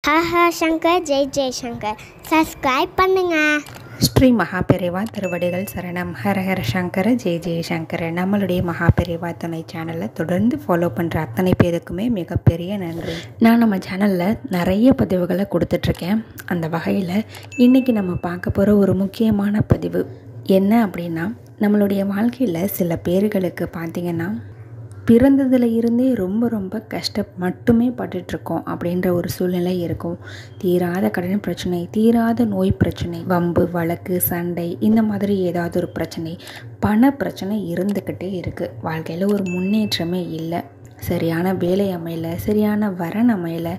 ஹஹ Shankar Jai Jaishankar subscribe பண்ணுங்க. ஸ்ரீ மகாபெரிவா திருவடிகள் சரணம். ஹரஹர சங்கர ஜெய் ஜெய்சங்கர். நம்மளுடைய மகாபெரிவா துணை சேனலை தொடர்ந்து ஃபாலோ பண்ணுற அத்தனை பேருக்குமே மிகப்பெரிய நன்றி. நான் நம்ம சேனலில் நிறைய பதிவுகளை கொடுத்துட்ருக்கேன். அந்த வகையில் இன்றைக்கி நம்ம பார்க்க போகிற ஒரு முக்கியமான பதிவு என்ன அப்படின்னா, நம்மளுடைய வாழ்க்கையில் சில பேர்களுக்கு பார்த்திங்கன்னா பிறந்ததில் இருந்தே ரொம்ப கஷ்டம் மட்டுமே பட்டுட்ருக்கோம் அப்படின்ற ஒரு சூழ்நிலை இருக்கும். தீராத கடன் பிரச்சனை, தீராத நோய் பிரச்சனை, வம்பு வழக்கு சண்டை, இந்த மாதிரி ஏதாவது ஒரு பிரச்சனை, பண பிரச்சனை இருந்துக்கிட்டே இருக்குது. வாழ்க்கையில் ஒரு முன்னேற்றமே இல்லை. சரியான வேலை அமையல, சரியான வரன் அமையல,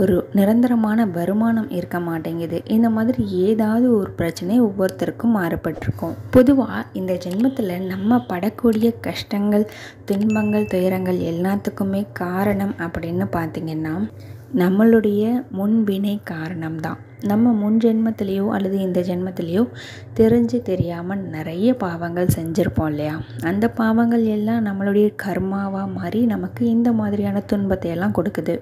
ஒரு நிரந்தரமான வருமானம் இருக்க மாட்டேங்குது. இந்த மாதிரி ஏதாவது ஒரு பிரச்சனை ஒவ்வொருத்தருக்கும் மாறுபட்டிருக்கும். பொதுவாக இந்த ஜென்மத்தில் நம்ம படக்கூடிய கஷ்டங்கள், துன்பங்கள், துயரங்கள் எல்லாத்துக்குமே காரணம் அப்படின்னு பார்த்திங்கன்னா நம்மளுடைய முன்வினை காரணம்தான். நம்ம முன் ஜென்மத்திலேயோ அல்லது இந்த ஜென்மத்திலேயோ தெரிஞ்சு தெரியாமல் நிறைய பாவங்கள் செஞ்சுருப்போம் இல்லையா? அந்த பாவங்கள் எல்லாம் நம்மளுடைய கர்மாவாக மாறி நமக்கு இந்த மாதிரியான துன்பத்தை எல்லாம் கொடுக்குது.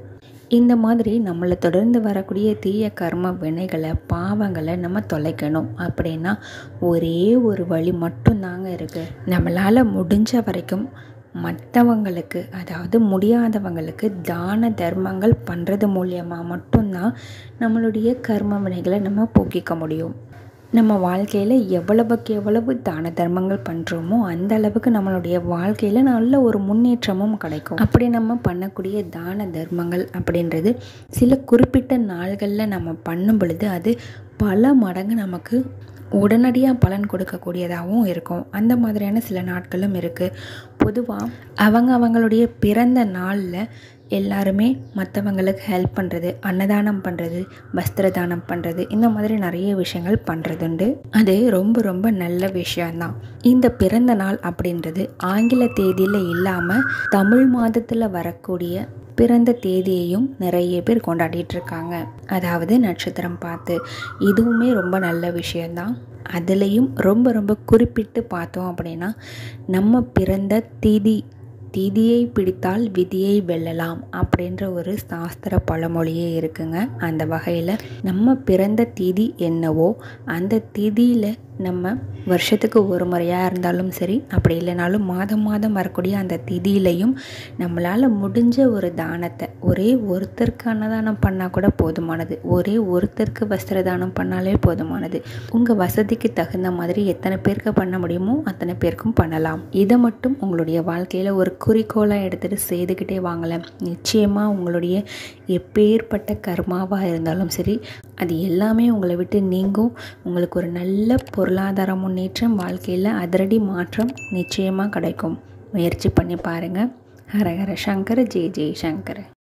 இந்த மாதிரி நம்மளை தொடர்ந்து வரக்கூடிய தீய கர்ம வினைகளை, பாவங்களை நம்ம தொலைக்கணும் அப்படின்னா ஒரே ஒரு வழி மட்டும்தாங்க இருக்குது. நம்மளால் முடிஞ்ச வரைக்கும் மற்றவங்களுக்கு, அதாவது முடியாதவங்களுக்கு தான தர்மங்கள் பண்ணுறது மூலியமாக மட்டும்தான் நம்மளுடைய கர்ம வினைகளை நம்ம போக்கிக்க முடியும். நம்ம வாழ்க்கையில் எவ்வளவு தான தர்மங்கள் பண்ணுறோமோ அந்த அளவுக்கு நம்மளுடைய வாழ்க்கையில் நல்ல ஒரு முன்னேற்றமும் கிடைக்கும். அப்படி நம்ம பண்ணக்கூடிய தான தர்மங்கள் அப்படின்றது சில குறிப்பிட்ட நாள்களில் நம்ம பண்ணும் பொழுது அது பல மடங்கு நமக்கு உடனடியாக பலன் கொடுக்கக்கூடியதாகவும் இருக்கும். அந்த மாதிரியான சில நாட்களும் இருக்குது. பொதுவாக அவங்களுடைய பிறந்த நாளில் எல்லாருமே மற்றவங்களுக்கு ஹெல்ப் பண்ணுறது, அன்னதானம் பண்ணுறது, வஸ்திர தானம் பண்ணுறது, இந்த மாதிரி நிறைய விஷயங்கள் பண்ணுறதுண்டு. அது ரொம்ப நல்ல விஷயந்தான். இந்த பிறந்த நாள் அப்படின்றது ஆங்கில தேதியில் இல்லாமல் தமிழ் மாதத்தில் வரக்கூடிய பிறந்த தேதியையும் நிறைய பேர் கொண்டாடிட்டு இருக்காங்க. அதாவது நட்சத்திரம் பார்த்து. இதுவுமே ரொம்ப நல்ல விஷயந்தான். அதுலேயும் ரொம்ப குறிப்பிட்டு பார்த்தோம் அப்படின்னா நம்ம பிறந்த திதியை பிடித்தால் விதியை வெல்லலாம் அப்படின்ற ஒரு சாஸ்திர பழமொழியே இருக்குங்க. அந்த வகையில் நம்ம பிறந்த திதி என்னவோ அந்த திதியில் நம்ம வருஷத்துக்கு ஒரு முறையாக இருந்தாலும் சரி, அப்படி இல்லைனாலும் மாதம் வரக்கூடிய அந்த திதியிலையும் நம்மளால் முடிஞ்ச ஒரு தானத்தை, ஒரே ஒருத்தருக்கு அன்னதானம் பண்ணால் கூட போதுமானது, ஒரே ஒருத்தருக்கு வஸ்திர தானம் பண்ணாலே போதுமானது. உங்கள் வசதிக்கு தகுந்த மாதிரி எத்தனை பேருக்கு பண்ண முடியுமோ அத்தனை பேருக்கும் பண்ணலாம். இதை மட்டும் உங்களுடைய வாழ்க்கையில் ஒரு குறிக்கோளாக எடுத்துகிட்டு செய்துக்கிட்டே வாங்கலை. நிச்சயமாக உங்களுடைய எப்பேற்பட்ட கர்மாவாக இருந்தாலும் சரி, அது எல்லாமே உங்களை விட்டு நீங்கும். உங்களுக்கு ஒரு நல்ல பொருளாதார முன்னேற்றம், வாழ்க்கையில் அதிரடி மாற்றம் நிச்சயமாக கிடைக்கும். முயற்சி பண்ணி பாருங்கள். ஹரஹர சங்கர ஜெய் ஜெய் சங்கர.